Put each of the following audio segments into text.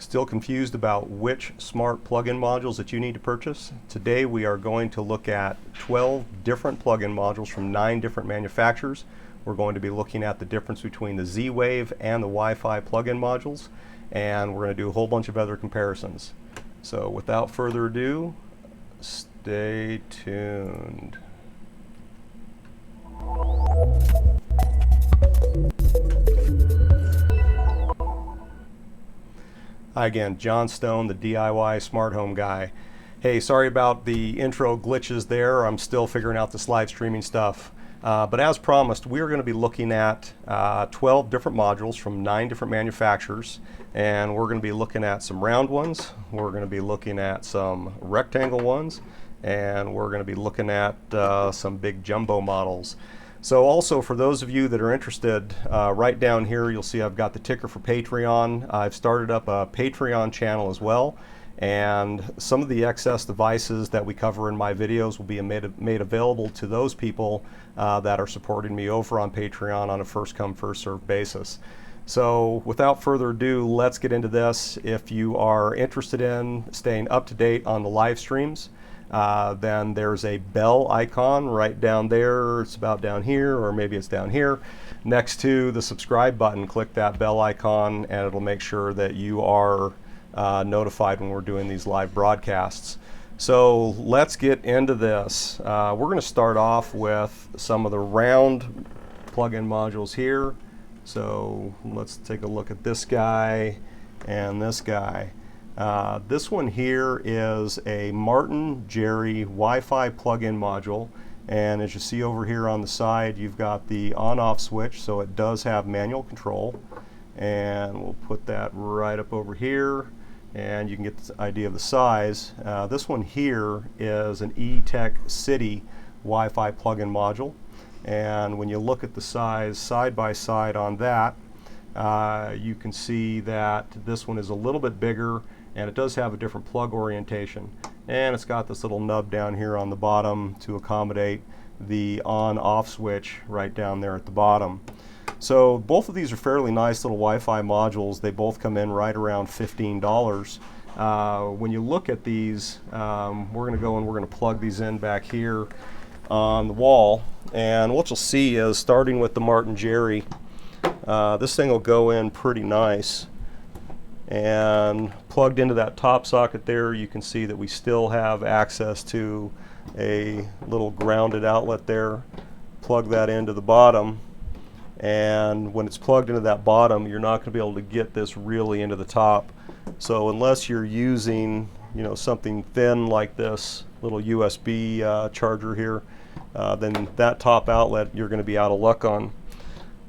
Still confused about which smart plug-in modules that you need to purchase? Today we are going to look at 12 different plug-in modules from 9 different manufacturers. We're going to be looking at the difference between the Z-Wave and the Wi-Fi plug-in modules, and we're going to do a whole bunch of other comparisons. So without further ado, stay tuned. Hi again, John Stone, the DIY Smart Home Guy. Hey, sorry about the intro glitches there. I'm still figuring out this live streaming stuff. But as promised, we are going to be looking at 12 different modules from 9 different manufacturers. And we're going to be looking at some round ones, we're going to be looking at some rectangle ones, and we're going to be looking at some big jumbo models. So also, for those of you that are interested, right down here you'll see I've got the ticker for Patreon. I've started up a Patreon channel as well, and some of the excess devices that we cover in my videos will be made available to those people that are supporting me over on Patreon on a first come first served basis. So without further ado, let's get into this. If you are interested in staying up to date on the live streams, then there's a bell icon right down there. It's about down here, or maybe it's down here next to the subscribe button. Click that bell icon and it'll make sure that you are notified when we're doing these live broadcasts. So let's get into this. We're going to start off with some of the round plug-in modules here. So let's take a look at this guy and this guy. This one here is a Martin Jerry Wi-Fi plug-in module, and as you see over here on the side, you've got the on-off switch, so it does have manual control, and we'll put that right up over here and you can get the idea of the size. This one here is an E-Tech City Wi-Fi plug-in module, and when you look at the size side by side on that, you can see that this one is a little bit bigger, and it does have a different plug orientation, and it's got this little nub down here on the bottom to accommodate the on-off switch right down there at the bottom. So both of these are fairly nice little Wi-Fi modules. They both come in right around $15. When you look at these, we're going to go and we're going to plug these in back here on the wall, and what you'll see is, starting with the Martin Jerry, this thing will go in pretty nice. And plugged into that top socket there, you can see that we still have access to a little grounded outlet there. Plug that into the bottom, and when it's plugged into that bottom, you're not going to be able to get this really into the top. So unless you're using, something thin like this little USB charger here, then that top outlet you're going to be out of luck on.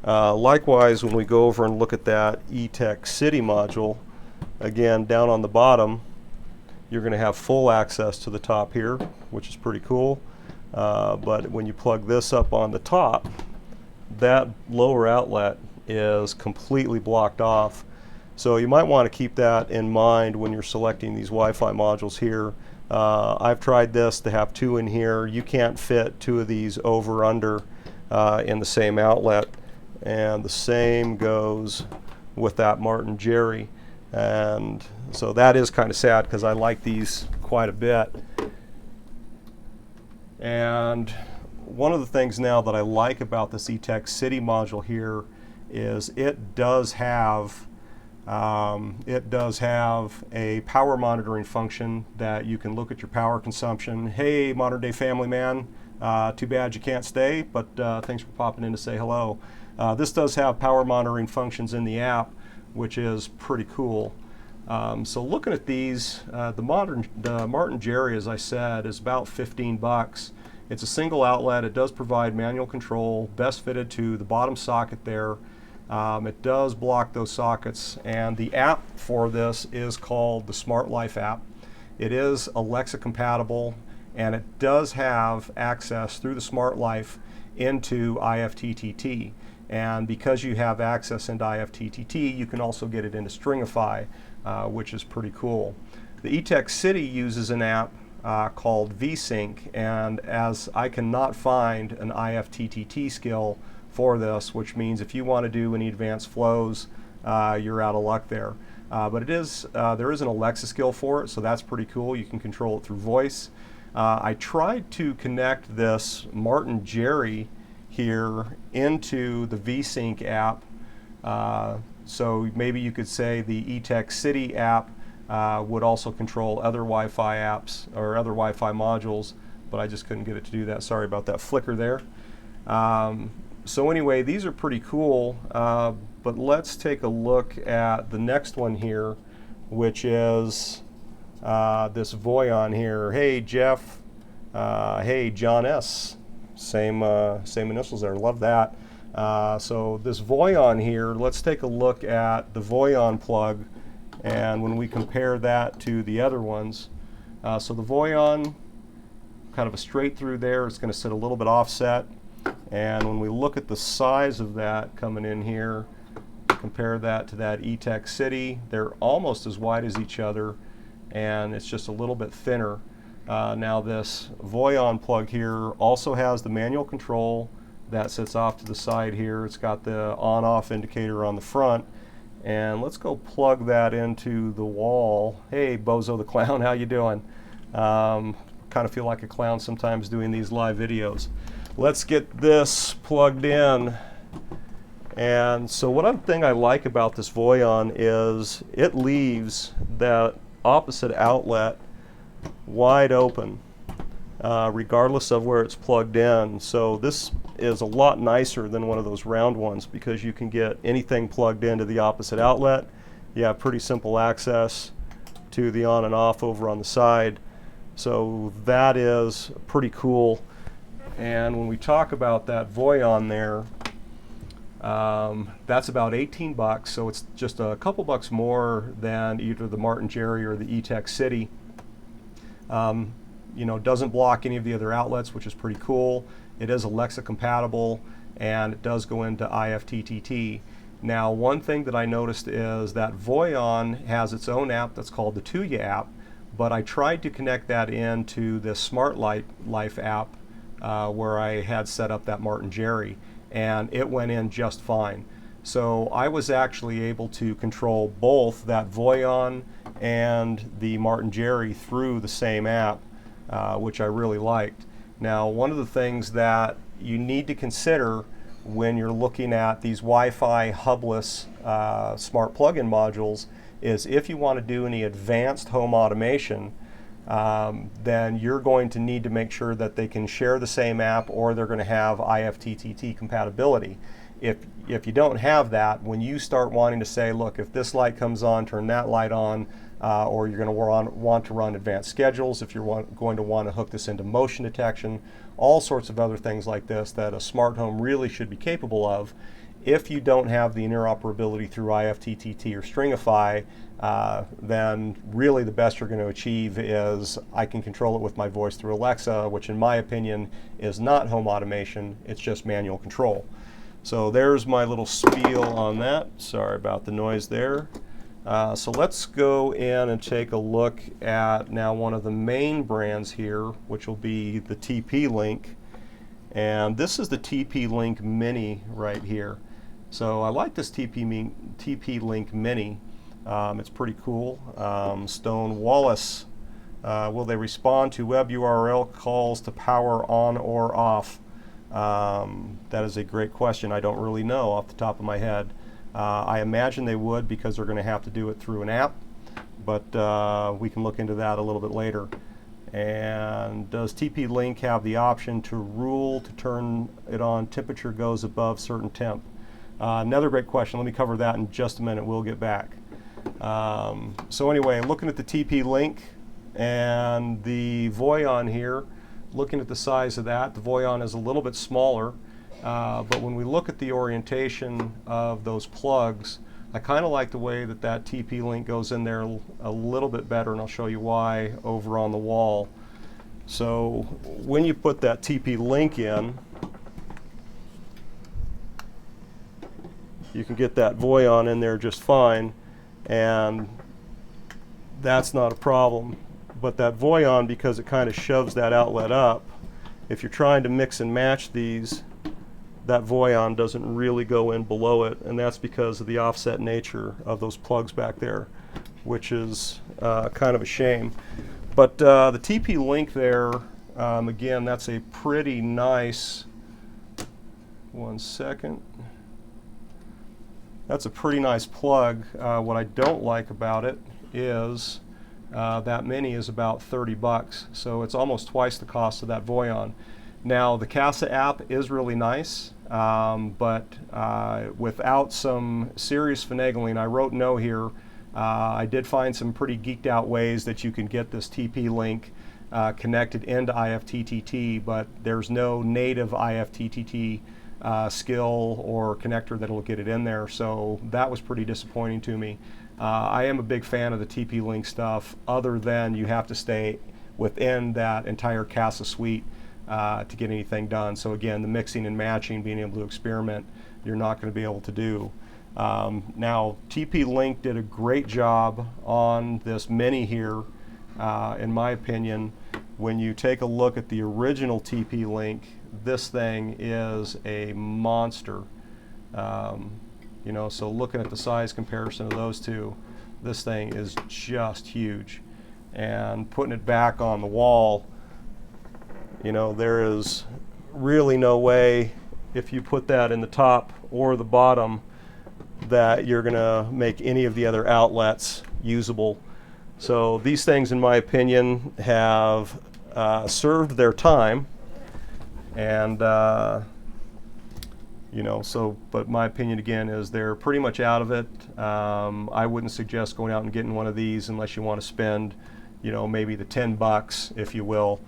Likewise, when we go over and look at that E-Tech City module, again, down on the bottom, you're going to have full access to the top here, which is pretty cool. But when you plug this up on the top, that lower outlet is completely blocked off. So you might want to keep that in mind when you're selecting these Wi-Fi modules here. I've tried this to have 2 in here. You can't fit 2 of these over under in the same outlet. And the same goes with that Martin Jerry. And so that is kind of sad, because I like these quite a bit. And one of the things now that I like about this E-Tech City module here is it does have a power monitoring function that you can look at your power consumption. Hey, modern day family man, too bad you can't stay, but thanks for popping in to say hello. This does have power monitoring functions in the app, which is pretty cool. So looking at these, the Martin Jerry, as I said, is about 15 bucks. It's a single outlet. It does provide manual control, best fitted to the bottom socket there. It does block those sockets, and the app for this is called the Smart Life app. It is Alexa compatible, and it does have access through the Smart Life into IFTTT. And because you have access into IFTTT, you can also get it into Stringify, which is pretty cool. The E-Tech City uses an app called VSync, and as I cannot find an IFTTT skill for this, which means if you want to do any advanced flows, you're out of luck there. But it is there is an Alexa skill for it, so that's pretty cool. You can control it through voice. I tried to connect this Martin Jerry here into the VSync app. So maybe you could say the eTech City app would also control other Wi-Fi apps or other Wi-Fi modules, but I just couldn't get it to do that. Sorry about that flicker there. So anyway, these are pretty cool, but let's take a look at the next one here, which is this Voisin here. Hey Jeff, hey John S. Same initials there, love that. So this Voisin here, let's take a look at the Voisin Unplug, and when we compare that to the other ones. So the Voisin, kind of a straight through there, it's going to sit a little bit offset. And when we look at the size of that coming in here, compare that to that eTech City, they're almost as wide as each other, and it's just a little bit thinner. Now this Voisin plug here also has the manual control that sits off to the side here. It's got the on-off indicator on the front, and let's go plug that into the wall. Hey Bozo the Clown, how you doing? Kind of feel like a clown sometimes doing these live videos. Let's get this plugged in. And so one thing I like about this Voisin is it leaves that opposite outlet wide open, regardless of where it's plugged in. So this is a lot nicer than one of those round ones because you can get anything plugged into the opposite outlet. You have pretty simple access to the on and off over on the side. So that is pretty cool. And when we talk about that Voisin there, that's about 18 bucks, so it's just a couple bucks more than either the Martin Jerry or the eTech City. You know, doesn't block any of the other outlets, which is pretty cool. It is Alexa compatible, and it does go into IFTTT. Now, one thing that I noticed is that Voisin has its own app that's called the Tuya app, but I tried to connect that into the Smart Life app where I had set up that Martin Jerry, and it went in just fine. So I was actually able to control both that Voisin and the Martin Jerry through the same app, which I really liked. Now, one of the things that you need to consider when you're looking at these Wi-Fi hubless smart plug-in modules is if you want to do any advanced home automation, then you're going to need to make sure that they can share the same app, or they're going to have IFTTT compatibility. If you don't have that, when you start wanting to say, look, if this light comes on, turn that light on, or you're going to want to run advanced schedules, if you're going to want to hook this into motion detection, all sorts of other things like this that a smart home really should be capable of. If you don't have the interoperability through IFTTT or Stringify, then really the best you're going to achieve is I can control it with my voice through Alexa, which in my opinion is not home automation, it's just manual control. So there's my little spiel on that. Sorry about the noise there. So let's go in and take a look at now one of the main brands here, which will be the TP-Link. And this is the TP-Link Mini right here. So I like this TP-Link Mini. It's pretty cool. Stone Wallace, will they respond to web URL calls to power on or off? That is a great question. I don't really know off the top of my head. I imagine they would because they're going to have to do it through an app, but we can look into that a little bit later. And does TP-Link have the option to rule to turn it on temperature goes above certain temp? Another great question. Let me cover that in just a minute. We'll get back. So anyway, looking at the TP-Link and the Voisin here, looking at the size of that, the Voisin is a little bit smaller, but when we look at the orientation of those plugs, I kind of like the way that that TP-Link goes in there a little bit better, and I'll show you why over on the wall. So when you put that TP-Link in, you can get that Voisin in there just fine, and that's not a problem. But that Voisin, because it kind of shoves that outlet up, if you're trying to mix and match these, that Voisin doesn't really go in below it, and that's because of the offset nature of those plugs back there, which is kind of a shame. But the TP-Link there, again, that's a pretty nice, one second. That's a pretty nice plug. What I don't like about it is that Mini is about 30 bucks, so it's almost twice the cost of that Voisin. Now, the Casa app is really nice, but without some serious finagling, I wrote no here. I did find some pretty geeked out ways that you can get this TP-Link connected into IFTTT, but there's no native IFTTT skill or connector that will get it in there, so that was pretty disappointing to me. I am a big fan of the TP-Link stuff, other than you have to stay within that entire Casa suite to get anything done. So again, the mixing and matching, being able to experiment, you're not going to be able to do. Now, TP-Link did a great job on this Mini here, in my opinion. When you take a look at the original TP-Link, this thing is a monster. You know, so looking at the size comparison of those two, this thing is just huge. And putting it back on the wall, you know, there is really no way, if you put that in the top or the bottom, that you're going to make any of the other outlets usable. So these things, in my opinion, have served their time, and you know, so, but my opinion again is they're pretty much out of it. I wouldn't suggest going out and getting one of these unless you want to spend, you know, maybe the 10 bucks, if you will.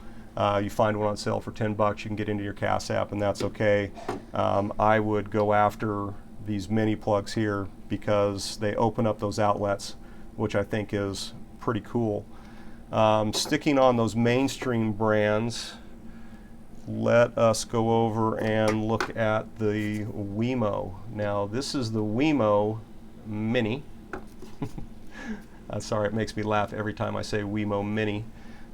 You find one on sale for 10 bucks, you can get into your Casa app, and that's okay. I would go after these mini plugs here because they open up those outlets, which I think is pretty cool. Sticking on those mainstream brands, let us go over and look at the Wemo. Now, this is the Wemo Mini. Sorry, it makes me laugh every time I say Wemo Mini,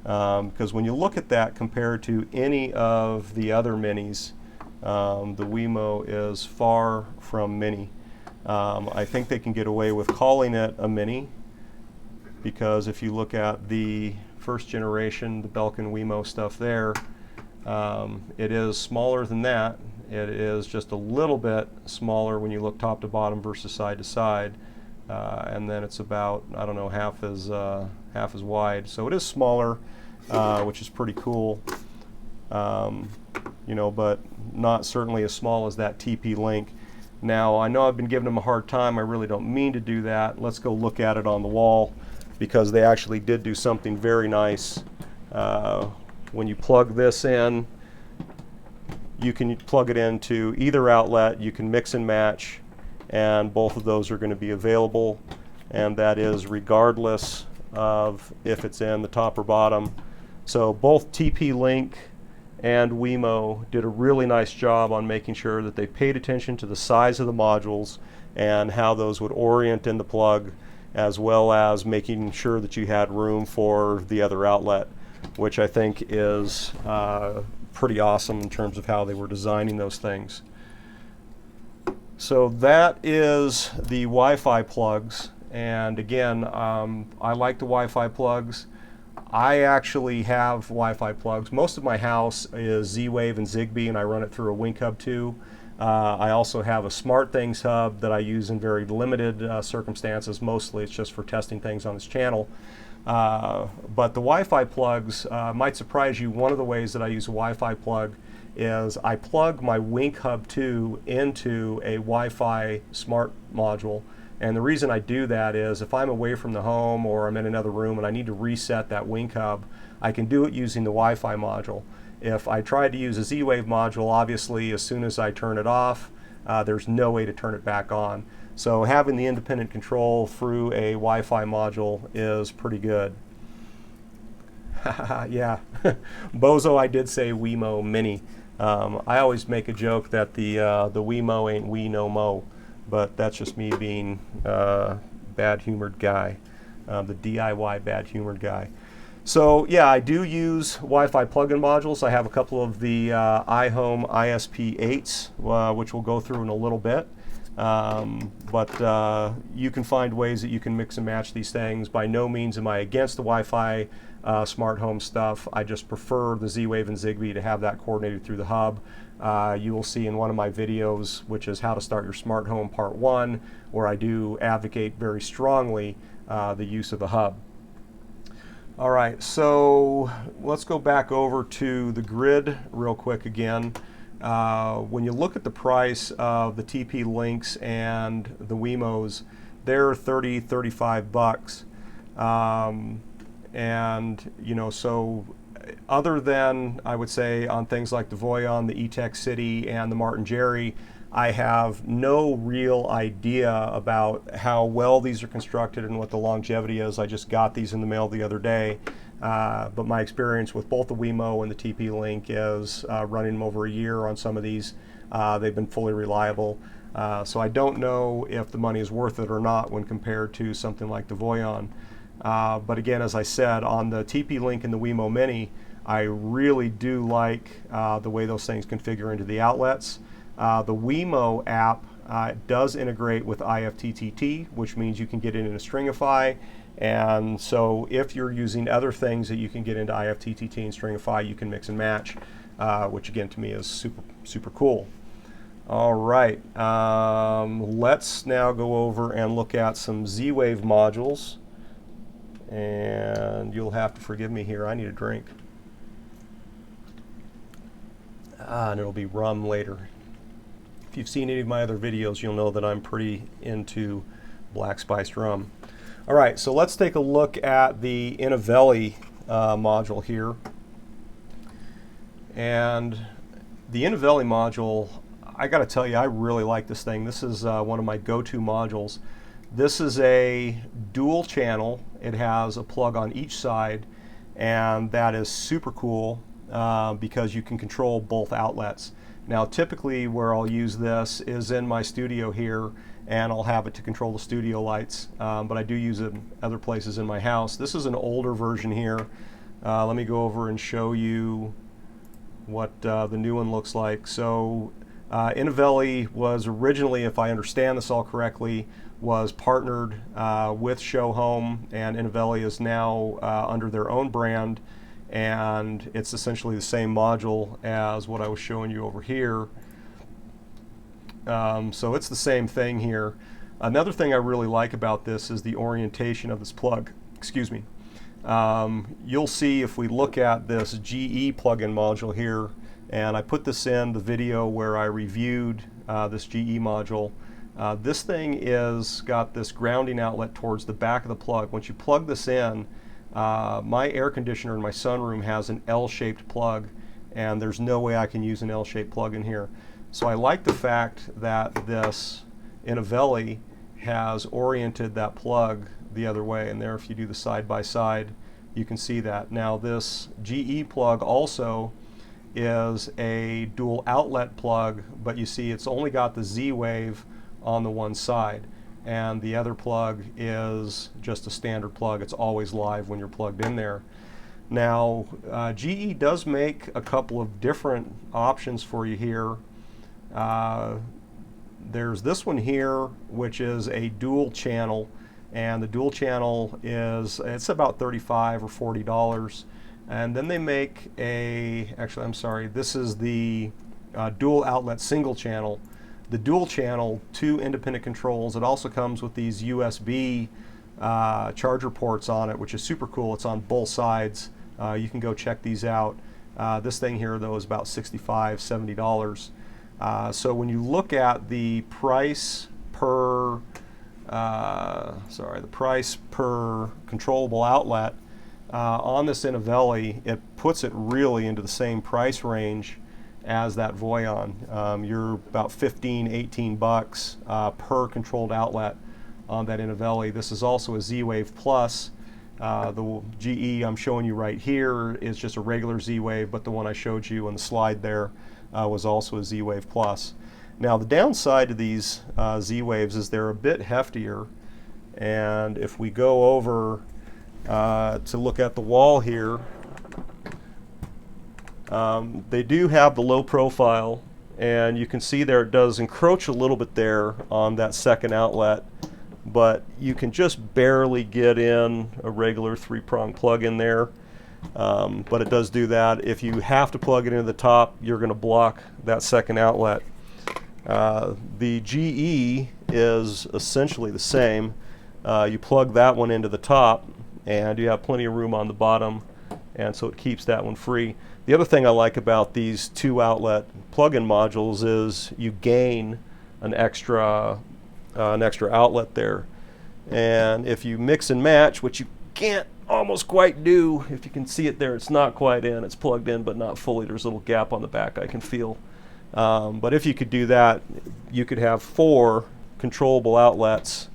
because when you look at that compared to any of the other minis, the Wemo is far from mini. I think they can get away with calling it a mini, because if you look at the first generation, the Belkin Wemo stuff there, it is smaller than that. It is just a little bit smaller when you look top to bottom versus side to side, and then it's about, I don't know, half as wide. So it is smaller, which is pretty cool. You know, but not certainly as small as that TP-Link. Now, I know I've been giving them a hard time. I really don't mean to do that. Let's go look at it on the wall, because they actually did do something very nice. When you plug this in, you can plug it into either outlet. You can mix and match, and both of those are going to be available, and that is regardless of if it's in the top or bottom. So both TP-Link and Wemo did a really nice job on making sure that they paid attention to the size of the modules and how those would orient in the plug, as well as making sure that you had room for the other outlet, which I think is pretty awesome in terms of how they were designing those things. So that is the Wi-Fi plugs, and again, I like the Wi-Fi plugs. I actually have Wi-Fi plugs. Most of my house is Z-Wave and Zigbee, and I run it through a Wink Hub 2. I also have a SmartThings hub that I use in very limited circumstances. Mostly it's just for testing things on this channel. But the Wi-Fi plugs might surprise you. One of the ways that I use a Wi-Fi plug is I plug my Wink Hub 2 into a Wi-Fi smart module. And the reason I do that is if I'm away from the home or I'm in another room and I need to reset that Wink Hub, I can do it using the Wi-Fi module. If I tried to use a Z-Wave module, obviously as soon as I turn it off, there's no way to turn it back on. So having the independent control through a Wi-Fi module is pretty good. Yeah, Bozo, I did say Wemo Mini. I always make a joke that the Wemo ain't we no mo, but that's just me being bad-humored guy, the DIY bad-humored guy. So yeah, I do use Wi-Fi plug-in modules. I have a couple of the iHome ISP8s, which we'll go through in a little bit. But you can find ways that you can mix and match these things. By no means am I against the Wi-Fi smart home stuff. I just prefer the Z-Wave and Zigbee to have that coordinated through the hub. You will see in one of my videos, which is how to start your smart home part 1, where I do advocate very strongly the use of the hub. All right, so let's go back over to the grid real quick again. When you look at the price of the TP-Links and the Wemos, they're 30, 35 bucks. And you know, so other than, I would say, on things like the Voisin, the eTech City, and the Martin Jerry, I have no real idea about how well these are constructed and what the longevity is. I just got these in the mail the other day. But my experience with both the Wemo and the TP-Link is running them over a year on some of these. They've been fully reliable. So I don't know if the money is worth it or not when compared to something like the Voisin. But again, as I said, on the TP-Link and the Wemo Mini, I really do like the way those things configure into the outlets. The Wemo app does integrate with IFTTT, which means you can get it in a Stringify. And so if you're using other things that you can get into IFTTT and Stringify, you can mix and match, which again to me is super, super cool. All right, let's now go over and look at some Z-Wave modules. And you'll have to forgive me here, I need a drink. And it'll be rum later. If you've seen any of my other videos, you'll know that I'm pretty into black spiced rum. All right, so let's take a look at the Innovelli module here. And the Innovelli module, I got to tell you, I really like this thing. This is one of my go-to modules. This is a dual channel. It has a plug on each side, and that is super cool because you can control both outlets. Now typically where I'll use this is in my studio here, and I'll have it to control the studio lights, but I do use it in other places in my house. This is an older version here. Let me go over and show you what the new one looks like. So Innovelli was originally, if I understand this all correctly, was partnered with Show Home, and Innovelli is now under their own brand, and it's essentially the same module as what I was showing you over here. So it's the same thing here. Another thing I really like about this is the orientation of this plug. Excuse me. You'll see if we look at this GE plug-in module here, and I put this in the video where I reviewed this GE module. This thing is got this grounding outlet towards the back of the plug. Once you plug this in, my air conditioner in my sunroom has an L-shaped plug, and there's no way I can use an L-shaped plug in here. So I like the fact that this Innovelli has oriented that plug the other way, and there if you do the side by side you can see that. Now this GE plug also is a dual outlet plug, but you see it's only got the Z-Wave on the one side, and the other plug is just a standard plug. It's always live when you're plugged in there. Now GE does make a couple of different options for you here. There's this one here, which is a dual channel, and the dual channel it's about $35 or $40. And then they make actually I'm sorry, this is the dual outlet single channel. The dual channel, 2 independent controls. It also comes with these USB charger ports on it, which is super cool. It's on both sides. You can go check these out. This thing here though is about $65, $70. So when you look at the price per controllable outlet on this Innovelli, it puts it really into the same price range as that Voisin. You're about 15, 18 bucks per controlled outlet on that Innovelli. This is also a Z-Wave Plus. The GE I'm showing you right here is just a regular Z-Wave, but the one I showed you on the slide there was also a Z-Wave Plus. Now the downside to these Z-Waves is they're a bit heftier, and if we go over to look at the wall here, they do have the low profile, and you can see there it does encroach a little bit there on that second outlet, but you can just barely get in a regular 3-prong plug in there. But it does do that. If you have to plug it into the top, you're going to block that second outlet. The GE is essentially the same. You plug that one into the top, and you have plenty of room on the bottom, and so it keeps that one free. The other thing I like about these 2-outlet plug-in modules is you gain an extra outlet there. And if you mix and match, which you can't almost quite do, if you can see it there, it's not quite in, it's plugged in but not fully. There's a little gap on the back I can feel. But if you could do that, you could have 4 controllable outlets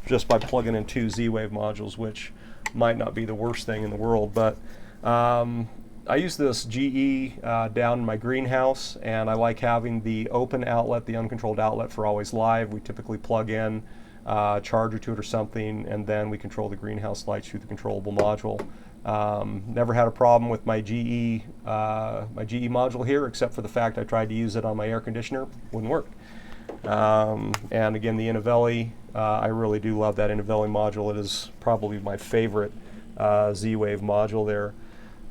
just by plugging in 2 Z-Wave modules, which might not be the worst thing in the world. But I use this GE down in my greenhouse, and I like having the open outlet, the uncontrolled outlet for Always Live. We typically plug in a charger to it or something, and then we control the greenhouse lights through the controllable module. Never had a problem with my GE module here, except for the fact I tried to use it on my air conditioner. Wouldn't work. And again, the Innovelli, I really do love that Innovelli module. It is probably my favorite Z-Wave module there.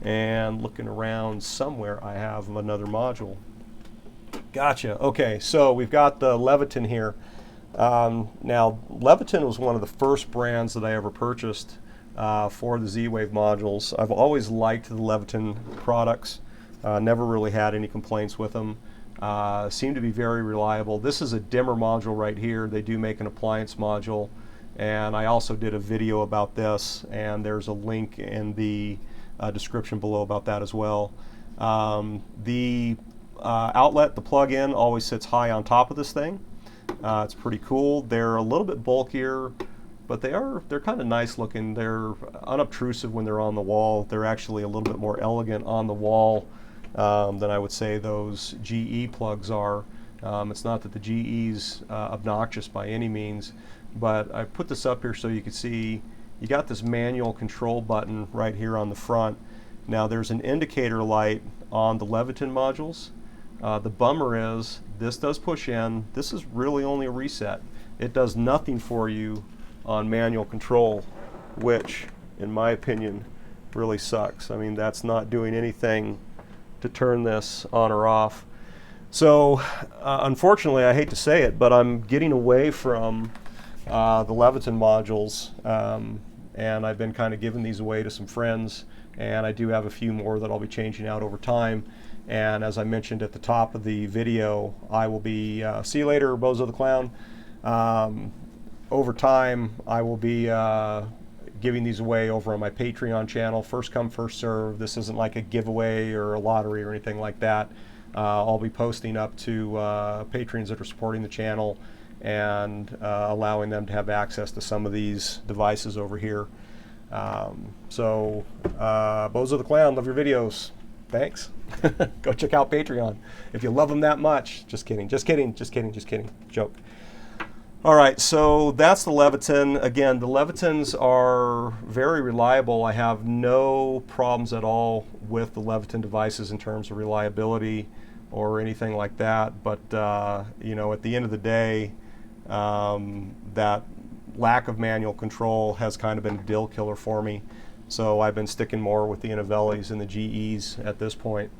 And looking around somewhere, I have another module. Gotcha. Okay, so we've got the Levitan here. Now, Levitan was one of the first brands that I ever purchased for the Z-Wave modules. I've always liked the Levitan products. Never really had any complaints with them. Seem to be very reliable. This is a dimmer module right here. They do make an appliance module, and I also did a video about this, and there's a link in the description below about that as well. The outlet, the plug-in, always sits high on top of this thing. It's pretty cool. They're a little bit bulkier, but they're kind of nice looking. They're unobtrusive when they're on the wall. They're actually a little bit more elegant on the wall than I would say those GE plugs are. It's not that the GE's obnoxious by any means, but I put this up here so you can see you got this manual control button right here on the front. Now there's an indicator light on the Levitan modules. The bummer is this does push in. This is really only a reset. It does nothing for you on manual control, which in my opinion really sucks. I mean, that's not doing anything to turn this on or off. So unfortunately, I hate to say it, but I'm getting away from the Levitan modules, and I've been kind of giving these away to some friends, and I do have a few more that I'll be changing out over time. And as I mentioned at the top of the video, I will be, see you later, Bozo the Clown. Over time, I will be giving these away over on my Patreon channel. First come, first serve. This isn't like a giveaway or a lottery or anything like that. I'll be posting up to patrons that are supporting the channel and allowing them to have access to some of these devices over here. So, Bozo the Clown, love your videos. Thanks. Go check out Patreon if you love them that much. Just kidding, just kidding, just kidding, just kidding. Joke. All right, so that's the Levitan. Again, the Levitans are very reliable. I have no problems at all with the Levitan devices in terms of reliability or anything like that. But you know, at the end of the day, that lack of manual control has kind of been a deal killer for me. So I've been sticking more with the Innovellis and the GEs at this point.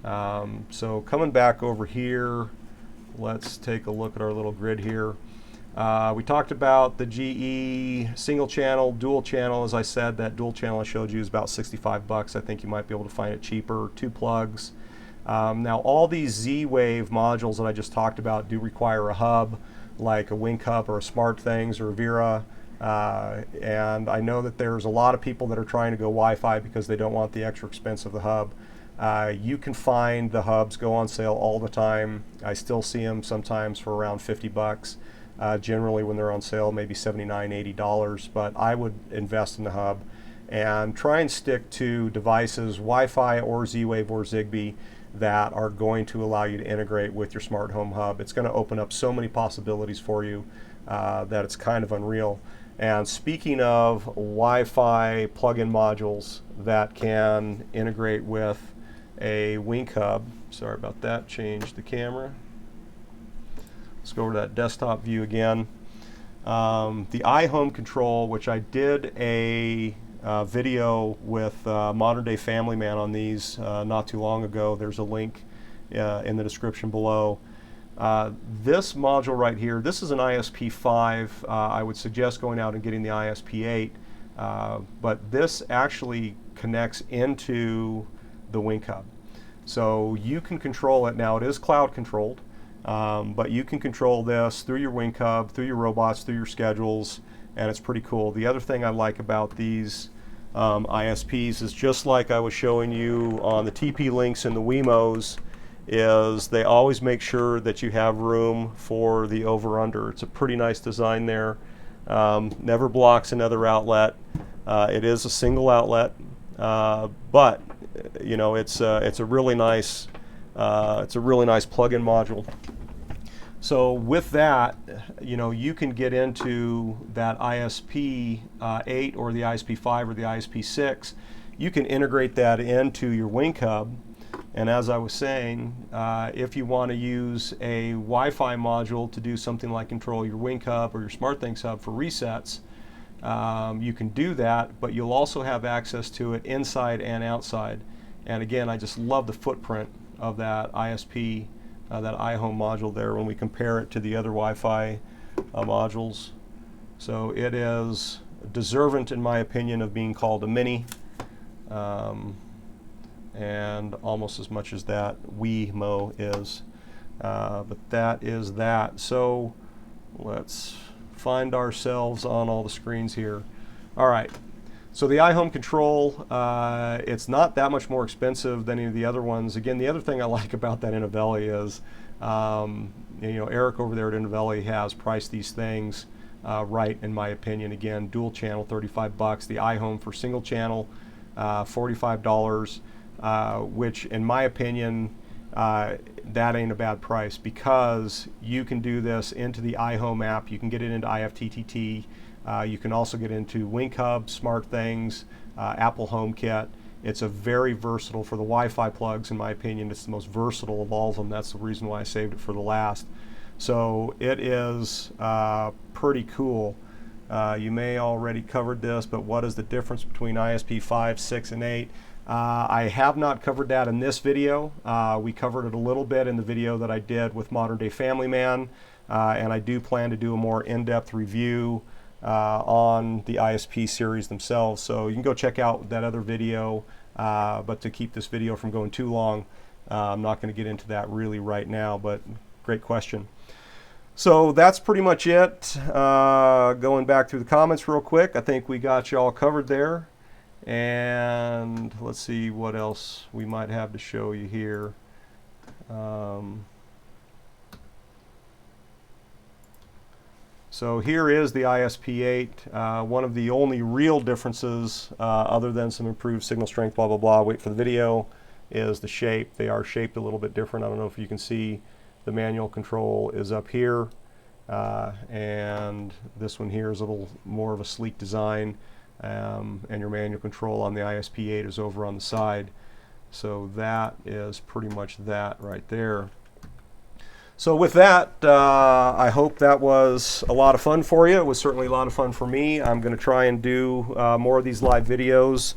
So coming back over here, let's take a look at our little grid here. We talked about the GE single channel, dual channel. As I said, that dual channel I showed you is about 65 bucks. I think you might be able to find it cheaper. 2 plugs. Now all these Z-Wave modules that I just talked about do require a hub, like a Wink Hub or a Smart Things or a Vera. And I know that there's a lot of people that are trying to go Wi-Fi because they don't want the extra expense of the hub. You can find the hubs go on sale all the time. I still see them sometimes for around 50 bucks. Generally when they're on sale, maybe $79, $80, but I would invest in the hub and try and stick to devices, Wi-Fi or Z-Wave or Zigbee, that are going to allow you to integrate with your smart home hub. It's going to open up so many possibilities for you that it's kind of unreal. And speaking of Wi-Fi plug-in modules that can integrate with a Wink hub, sorry about that, change the camera. Let's go over to that desktop view again. The iHome control, which I did a video with Modern Day Family Man on these not too long ago. There's a link in the description below. This module right here, this is an ISP5. I would suggest going out and getting the ISP8, but this actually connects into the Wink hub. So you can control it. Now it is cloud controlled, but you can control this through your Wink hub, through your robots, through your schedules, and it's pretty cool. The other thing I like about these ISPs is, just like I was showing you on the TP-Links and the Wemos, is they always make sure that you have room for the over-under. It's a pretty nice design there. Never blocks another outlet. It is a single outlet, but you know, it's a really nice plug-in module. So with that, you know, you can get into that ISP 8 or the ISP 5 or the ISP 6. You can integrate that into your Wink hub. And as I was saying, if you want to use a Wi-Fi module to do something like control your Wink hub or your SmartThings hub for resets, you can do that, but you'll also have access to it inside and outside. And again, I just love the footprint of that ISP, that iHome module there when we compare it to the other Wi-Fi modules. So it is deserving, in my opinion, of being called a mini. And almost as much as that Wemo is. But that is that. So let's find ourselves on all the screens here. All right. So the iHome control, it's not that much more expensive than any of the other ones. Again, the other thing I like about that Innovelli is, you know, Eric over there at Innovelli has priced these things right, in my opinion. Again, dual channel, 35 bucks. The iHome for single channel, $45. Which, in my opinion, that ain't a bad price, because you can do this into the iHome app. You can get it into IFTTT. You can also get into Wink hub, SmartThings, Apple HomeKit. It's a very versatile for the Wi-Fi plugs. In my opinion, it's the most versatile of all of them. That's the reason why I saved it for the last. So it is pretty cool. You may already covered this, but what is the difference between ISP 5, 6, and 8? I have not covered that in this video. We covered it a little bit in the video that I did with Modern Day Family Man, and I do plan to do a more in-depth review on the ISP series themselves. So you can go check out that other video, but to keep this video from going too long, I'm not going to get into that really right now, but great question. So that's pretty much it. Going back through the comments real quick, I think we got you all covered there. And let's see what else we might have to show you here. So here is the ISP8. One of the only real differences, other than some improved signal strength, blah, blah, blah, wait for the video, is the shape. They are shaped a little bit different. I don't know if you can see the manual control is up here. And this one here is a little more of a sleek design. And your manual control on the ISP8 is over on the side. So that is pretty much that right there. So with that, I hope that was a lot of fun for you. It was certainly a lot of fun for me. I'm going to try and do more of these live videos.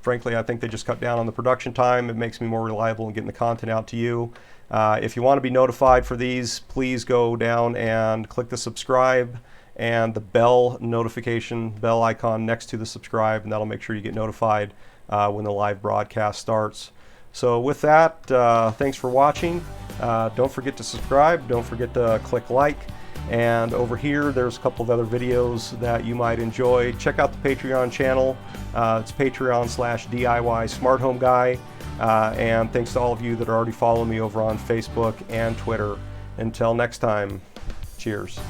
Frankly, I think they just cut down on the production time. It makes me more reliable in getting the content out to you. If you want to be notified for these, please go down and click the subscribe and the bell notification, bell icon next to the subscribe, and that'll make sure you get notified when the live broadcast starts. So with that, thanks for watching. Don't forget to subscribe, don't forget to click like, and over here there's a couple of other videos that you might enjoy. Check out the Patreon channel. It's Patreon/DIY Smart Home Guy. And thanks to all of you that are already following me over on Facebook and Twitter. Until next time, cheers.